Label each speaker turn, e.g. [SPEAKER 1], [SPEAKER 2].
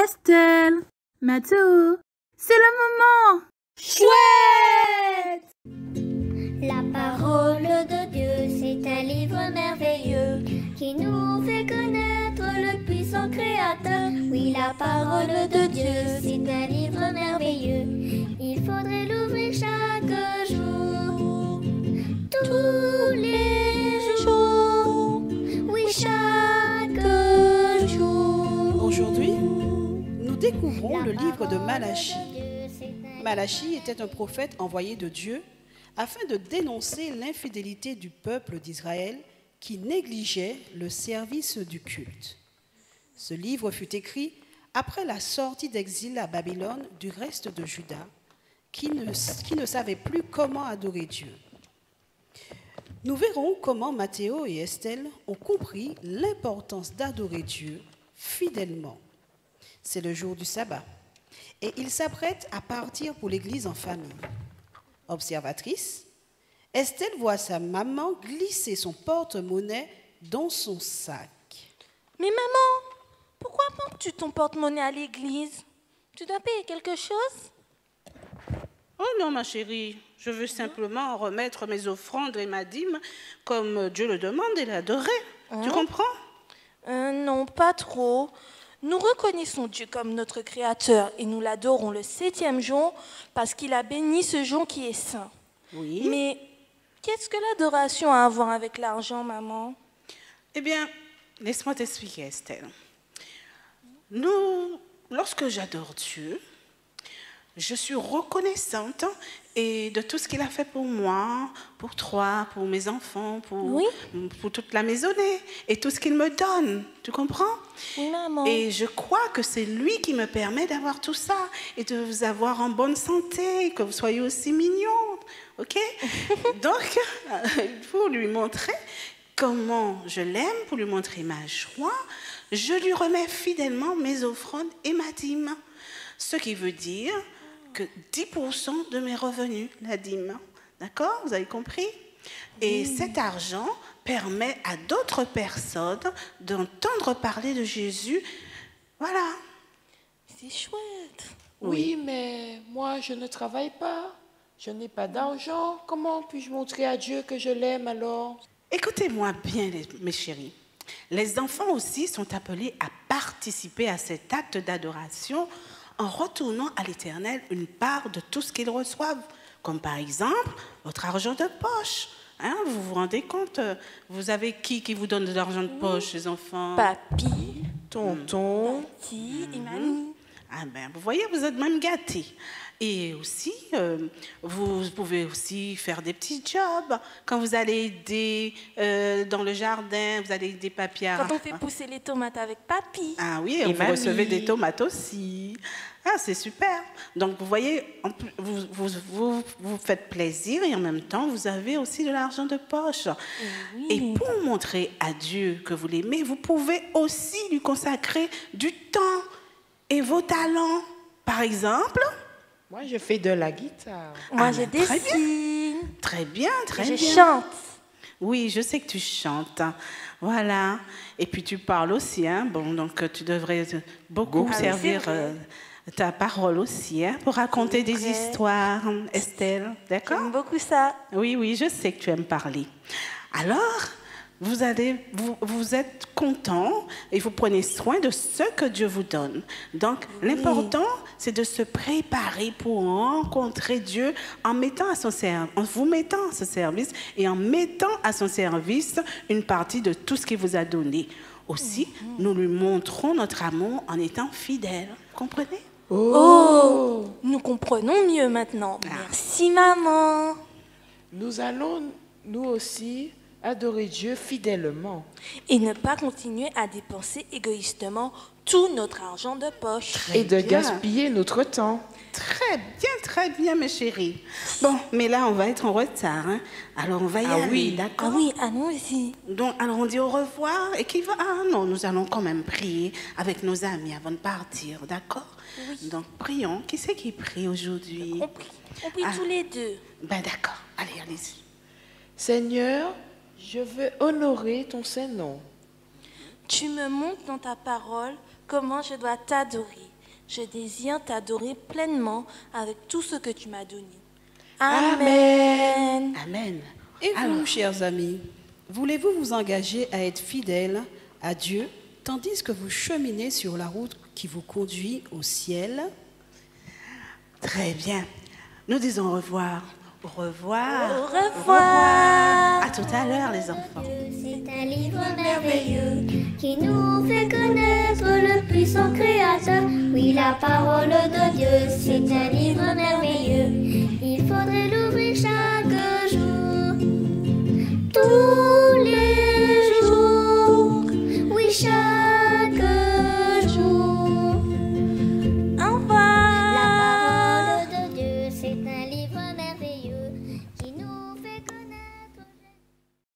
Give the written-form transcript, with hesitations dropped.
[SPEAKER 1] Estelle, Mathéo, c'est le moment!
[SPEAKER 2] Chouette!
[SPEAKER 3] La parole de Dieu, c'est un livre merveilleux qui nous fait connaître le puissant Créateur. Oui, la parole de Dieu, c'est un livre merveilleux. Il faudrait l'ouvrir chaque jour, tous les jours. Oui, chaque jour.
[SPEAKER 2] Aujourd'hui, nous découvrons le livre de Malachie. Malachie était un prophète envoyé de Dieu afin de dénoncer l'infidélité du peuple d'Israël qui négligeait le service du culte. Ce livre fut écrit après la sortie d'exil à Babylone du reste de Juda, qui ne savait plus comment adorer Dieu. Nous verrons comment Mathéo et Estelle ont compris l'importance d'adorer Dieu fidèlement. C'est le jour du sabbat et ils s'apprêtent à partir pour l'église en famille. Observatrice, Estelle voit sa maman glisser son porte-monnaie dans son sac.
[SPEAKER 4] Mais maman, pourquoi portes-tu ton porte-monnaie à l'église? Tu dois payer quelque chose?
[SPEAKER 5] Oh non, ma chérie, je veux simplement remettre mes offrandes et ma dîme comme Dieu le demande et l'adorer. Tu comprends?
[SPEAKER 4] Non, pas trop. Nous reconnaissons Dieu comme notre Créateur et nous l'adorons le 7e jour parce qu'il a béni ce jour qui est saint.
[SPEAKER 5] Oui.
[SPEAKER 4] Mais qu'est-ce que l'adoration a à voir avec l'argent, maman?
[SPEAKER 5] Eh bien, laisse-moi t'expliquer, Estelle. Lorsque j'adore Dieu, je suis reconnaissante et de tout ce qu'il a fait pour moi, pour toi, pour mes enfants, pour toute la maisonnée et tout ce qu'il me donne. Tu comprends?
[SPEAKER 4] Oui, maman.
[SPEAKER 5] Et je crois que c'est lui qui me permet d'avoir tout ça et de vous avoir en bonne santé, que vous soyez aussi mignons. OK? Donc, pour lui montrer comment je l'aime, pour lui montrer ma joie, je lui remets fidèlement mes offrandes et ma dîme. Ce qui veut dire que 10% de mes revenus, la dîme. D'accord? Vous avez compris? Et cet argent permet à d'autres personnes d'entendre parler de Jésus. Voilà.
[SPEAKER 4] C'est chouette.
[SPEAKER 6] Oui, mais moi, je ne travaille pas. Je n'ai pas d'argent. Comment puis-je montrer à Dieu que je l'aime alors?
[SPEAKER 5] Écoutez-moi bien, mes chéris. Les enfants aussi sont appelés à participer à cet acte d'adoration en retournant à l'Éternel une part de tout ce qu'ils reçoivent, comme par exemple votre argent de poche. Hein, vous vous rendez compte? Vous avez qui vous donne de l'argent de poche, les enfants?
[SPEAKER 4] Papi,
[SPEAKER 6] Tonton,
[SPEAKER 4] Tati et mamie.
[SPEAKER 5] Ah ben, vous voyez, vous êtes même gâtés. Et aussi, vous pouvez aussi faire des petits jobs. Quand vous allez aider dans le jardin, vous allez aider papy à...
[SPEAKER 4] Quand on fait pousser les tomates avec papy.
[SPEAKER 5] Ah oui, et vous
[SPEAKER 6] mamie.
[SPEAKER 5] recevez des tomates aussi. Ah, c'est super. Donc, vous voyez, vous faites plaisir et en même temps, vous avez aussi de l'argent de poche.
[SPEAKER 4] Oui.
[SPEAKER 5] Et pour montrer à Dieu que vous l'aimez, vous pouvez aussi lui consacrer du temps et vos talents. Par exemple...
[SPEAKER 6] moi, je fais de la guitare.
[SPEAKER 4] Moi,
[SPEAKER 5] Ah,
[SPEAKER 4] je
[SPEAKER 5] très bien.
[SPEAKER 4] dessine.
[SPEAKER 5] Très bien, très
[SPEAKER 4] Je
[SPEAKER 5] bien.
[SPEAKER 4] chante.
[SPEAKER 5] Oui, je sais que tu chantes. Voilà. Et puis tu parles aussi, hein. Bon, donc tu devrais beaucoup
[SPEAKER 4] Ah oui,
[SPEAKER 5] servir
[SPEAKER 4] c'est vrai.
[SPEAKER 5] ta parole aussi, hein, pour raconter des
[SPEAKER 4] vrai.
[SPEAKER 5] histoires, Estelle. D'accord?
[SPEAKER 4] J'aime beaucoup ça.
[SPEAKER 5] Oui, je sais que tu aimes parler. Alors, vous êtes content et vous prenez soin de ce que Dieu vous donne. Donc, l'important, c'est de se préparer pour rencontrer Dieu en vous mettant à son service et en mettant à son service une partie de tout ce qu'il vous a donné. Aussi, nous lui montrons notre amour en étant fidèles. Vous comprenez?
[SPEAKER 4] Oh, nous comprenons mieux maintenant. Merci, maman.
[SPEAKER 6] Nous allons, nous aussi, adorer Dieu fidèlement.
[SPEAKER 4] Et ne pas continuer à dépenser égoïstement tout notre argent de poche.
[SPEAKER 6] Et de
[SPEAKER 5] bien.
[SPEAKER 6] gaspiller notre temps.
[SPEAKER 5] Très bien, mes chéris. Bon, mais là, on va être en retard, hein. Alors, on va y aller,
[SPEAKER 6] oui.
[SPEAKER 5] d'accord?
[SPEAKER 4] Ah oui, allons-y.
[SPEAKER 5] Donc, alors on dit au revoir et qui va? Ah non, nous allons quand même prier avec nos amis avant de partir, d'accord? Donc, prions. Qui c'est qui prie aujourd'hui?
[SPEAKER 4] On prie tous les deux.
[SPEAKER 5] Ben d'accord, allez-y.
[SPEAKER 6] Seigneur, je veux honorer ton Saint-Nom.
[SPEAKER 4] Tu me montres dans ta parole comment je dois t'adorer. Je désire t'adorer pleinement avec tout ce que tu m'as donné. Amen.
[SPEAKER 5] Amen.
[SPEAKER 2] Et vous,
[SPEAKER 5] Alors,
[SPEAKER 2] chers amis, voulez-vous vous engager à être fidèles à Dieu tandis que vous cheminez sur la route qui vous conduit au ciel?
[SPEAKER 5] très bien. Nous disons au revoir. Au revoir.
[SPEAKER 4] Au revoir.
[SPEAKER 5] À tout à l'heure, les enfants.
[SPEAKER 3] C'est un livre merveilleux qui nous fait connaître le puissant Créateur. Oui, la parole de Dieu, c'est un livre merveilleux. Il faudrait l'ouvrir chaque jour. Tous les